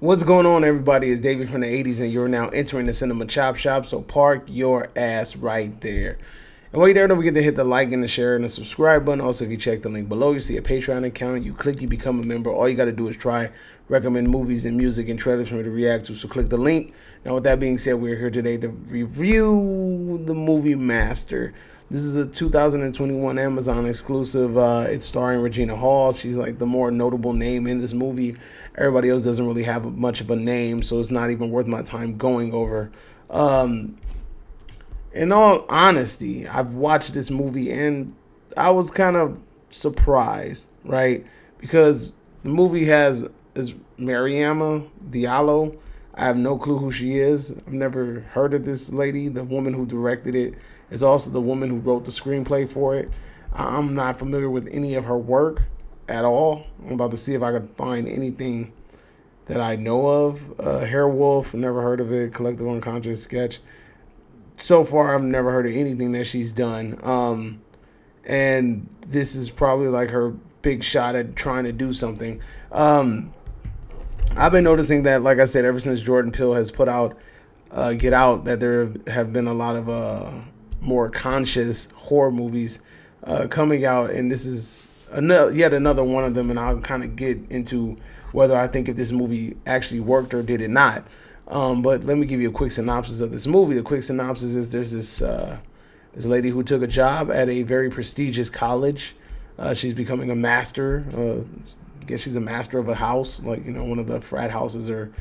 What's going on, everybody? It's David from the 80s, and you're now entering the Cinema Chop Shop, so park your ass right there. And while you're there, don't forget to hit the like and the share and the subscribe button. Also, if you check the link below, you see a Patreon account. You click, you become a member. All you got to do is try, recommend movies and music and trailers for me to react to, so click the link. Now, with that being said, we're here today to review the movie Master. This is a 2021 Amazon exclusive. It's starring Regina Hall. She's like the more notable name in this movie. Everybody else doesn't really have much of a name, so it's not even worth my time going over. In all honesty, I've watched this movie and I was kind of surprised, right? Because the movie is Mariama Diallo. I have no clue who she is. I've never heard of this lady. The woman who directed it is also the woman who wrote the screenplay for it. I'm not familiar with any of her work at all. I'm about to see if I could find anything that I know of. Hairwolf, never heard of it. Collective Unconscious Sketch. So far, I've never heard of anything that she's done. And this is probably like her big shot at trying to do something. I've been noticing that, like I said, ever since Jordan Peele has put out Get Out, that there have been a lot of more conscious horror movies coming out, and this is yet another one of them. And I'll kind of get into whether I think if this movie actually worked or did it not. But let me give you a quick synopsis of this movie. The quick synopsis is there's this lady who took a job at a very prestigious college. She's becoming a master. I guess she's a master of a house, like, you know, one of the frat houses, or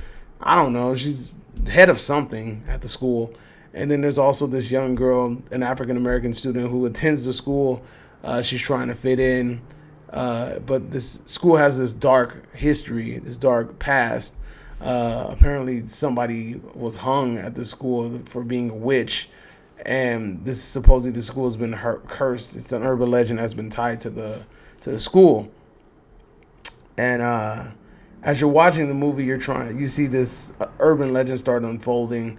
I don't know. She's head of something at the school. And then there's also this young girl, an African American student who attends the school. She's trying to fit in, but this school has this dark history, this dark past. Apparently, somebody was hung at the school for being a witch, and this supposedly the school has been cursed. It's an urban legend that's been tied to the school. And as you're watching the movie, you see this urban legend start unfolding,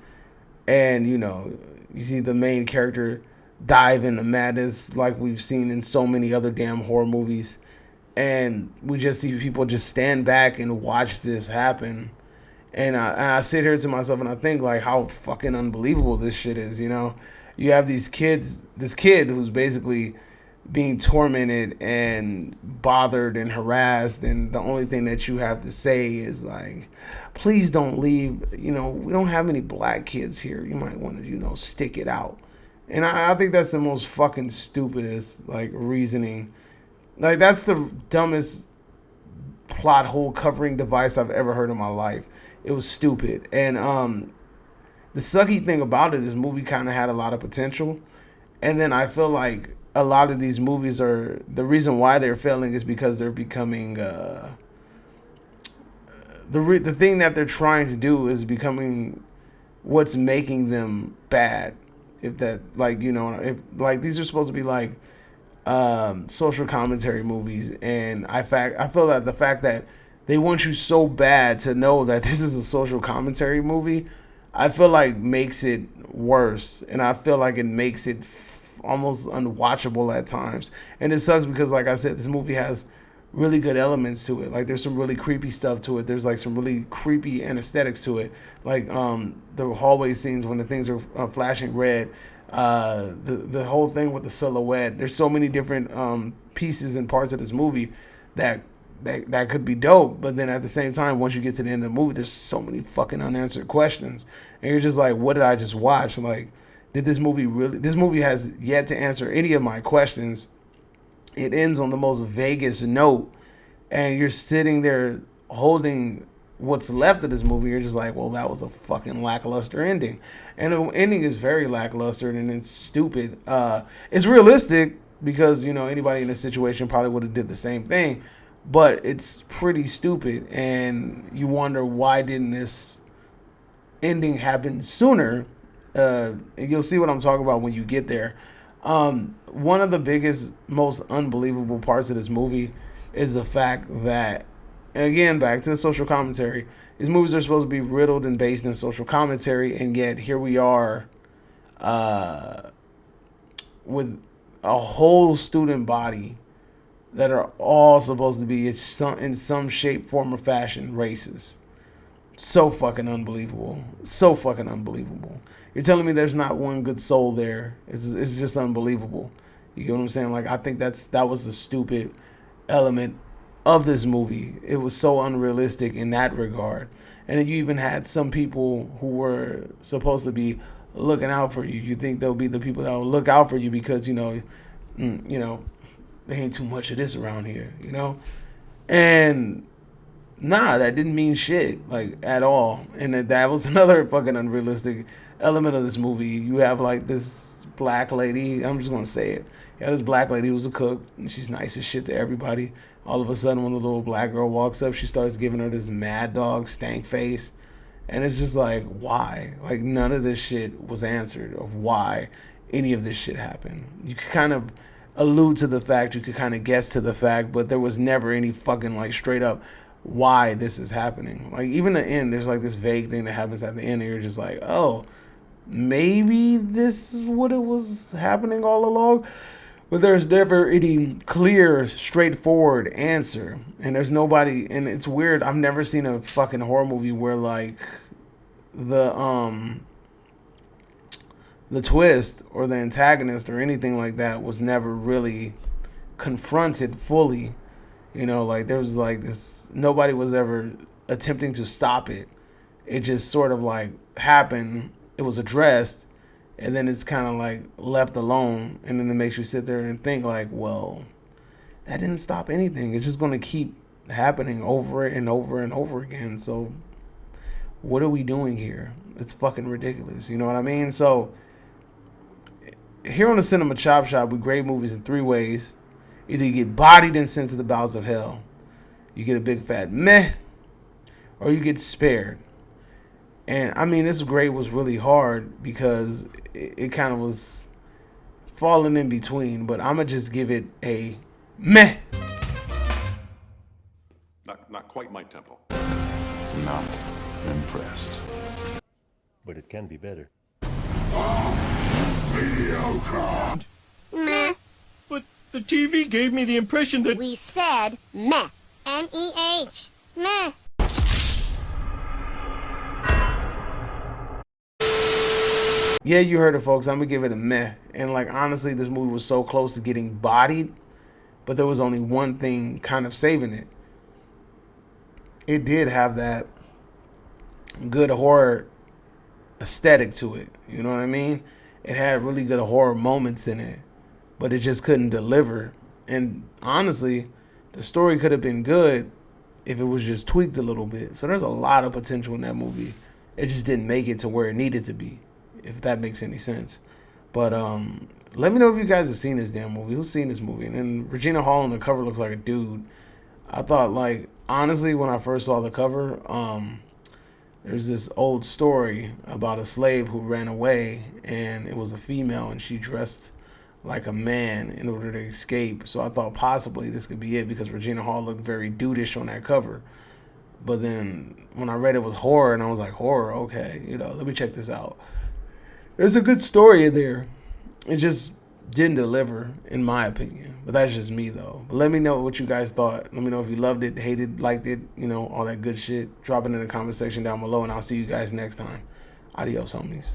and you see the main character dive into madness like we've seen in so many other damn horror movies, and we just see people just stand back and watch this happen. And I sit here to myself and I think, like, how fucking unbelievable this shit is. You have this kid who's basically being tormented and bothered and harassed, and the only thing that you have to say is like, please don't leave. We don't have any black kids here. You might want to stick it out. And I think that's the most fucking stupidest like reasoning. Like, that's the dumbest plot hole covering device I've ever heard in my life. It was stupid. And the sucky thing about it, this movie kind of had a lot of potential, and then I feel like a lot of these movies are, the reason why they're failing is because they're becoming the thing that they're trying to do is becoming what's making them bad. If that, like, if like these are supposed to be like social commentary movies, and I feel that the fact that they want you so bad to know that this is a social commentary movie, I feel like makes it worse, and I feel like it makes it almost unwatchable at times. And it sucks because, like I said, this movie has really good elements to it. Like, there's some really creepy stuff to it. There's like some really creepy anesthetics to it. Like the hallway scenes when the things are flashing red. The whole thing with the silhouette. There's so many different pieces and parts of this movie that could be dope. But then at the same time, once you get to the end of the movie, there's so many fucking unanswered questions, and you're just like, what did I just watch? Like, did this movie really? This movie has yet to answer any of my questions. It ends on the most vaguest note, and you're sitting there holding what's left of this movie. You're just like, well, that was a fucking lackluster ending, and the ending is very lackluster, and it's stupid. It's realistic because anybody in this situation probably would have did the same thing, but it's pretty stupid, and you wonder, why didn't this ending happen sooner? And you'll see what I'm talking about when you get there. One of the biggest, most unbelievable parts of this movie is the fact that, again, back to the social commentary, these movies are supposed to be riddled and based in social commentary, and yet here we are with a whole student body that are all supposed to be in some shape, form, or fashion racist. So fucking unbelievable. So fucking unbelievable. You're telling me there's not one good soul there. It's just unbelievable. You get what I'm saying? Like, I think that was the stupid element of this movie. It was so unrealistic in that regard. And then you even had some people who were supposed to be looking out for you. You think they'll be the people that will look out for you because, you know, there ain't too much of this around here, you know? And nah, that didn't mean shit, like, at all. And that was another fucking unrealistic element of this movie. You have, like, this black lady, I'm just gonna say it. You have this black lady who's a cook, and she's nice as shit to everybody. All of a sudden, when the little black girl walks up, she starts giving her this mad dog stank face. And it's just like, why? Like, none of this shit was answered of why any of this shit happened. You could kind of allude to the fact, you could kind of guess to the fact, but there was never any fucking, like, straight up why this is happening. Like, even the end, there's like this vague thing that happens at the end, and you're just like, oh, maybe this is what it was happening all along. But there's never any clear, straightforward answer. And there's nobody, and it's weird. I've never seen a fucking horror movie where, like, the twist or the antagonist or anything like that was never really confronted fully. You know, like, there was like this, nobody was ever attempting to stop it. It just sort of like happened. It was addressed, and then it's kind of like left alone, and then it makes you sit there and think like, well, that didn't stop anything. It's just going to keep happening over and over and over again. So what are we doing here? It's fucking ridiculous. You know what I mean? So here on the Cinema Chop Shop, we grade movies in three ways. Either you get bodied and sent to the bowels of hell, you get a big fat meh, or you get spared. And I mean, this grade was really hard because it kind of was falling in between, but I'm going to just give it a meh. Not quite my tempo. Not impressed. But it can be better. Mediocre. Meh. But the TV gave me the impression that... We said meh. M-E-H. Meh. Yeah, you heard it, folks. I'm going to give it a meh. And, like, honestly, this movie was so close to getting bodied, but there was only one thing kind of saving it. It did have that good horror aesthetic to it. You know what I mean? It had really good horror moments in it, but it just couldn't deliver. And honestly, the story could have been good if it was just tweaked a little bit. So there's a lot of potential in that movie. It just didn't make it to where it needed to be, if that makes any sense. But let me know if you guys have seen this damn movie. Who's seen this movie? And then Regina Hall on the cover looks like a dude. I thought, like, honestly, when I first saw the cover, there's this old story about a slave who ran away, and it was a female, and she dressed like a man in order to escape. So I thought possibly this could be it because Regina Hall looked very dudeish on that cover. But then when I read it was horror, and I was like, horror, okay, let me check this out. There's a good story in there. It just didn't deliver, in my opinion. But that's just me, though. But let me know what you guys thought. Let me know if you loved it, hated, liked it, all that good shit. Drop it in the comment section down below, and I'll see you guys next time. Adios, homies.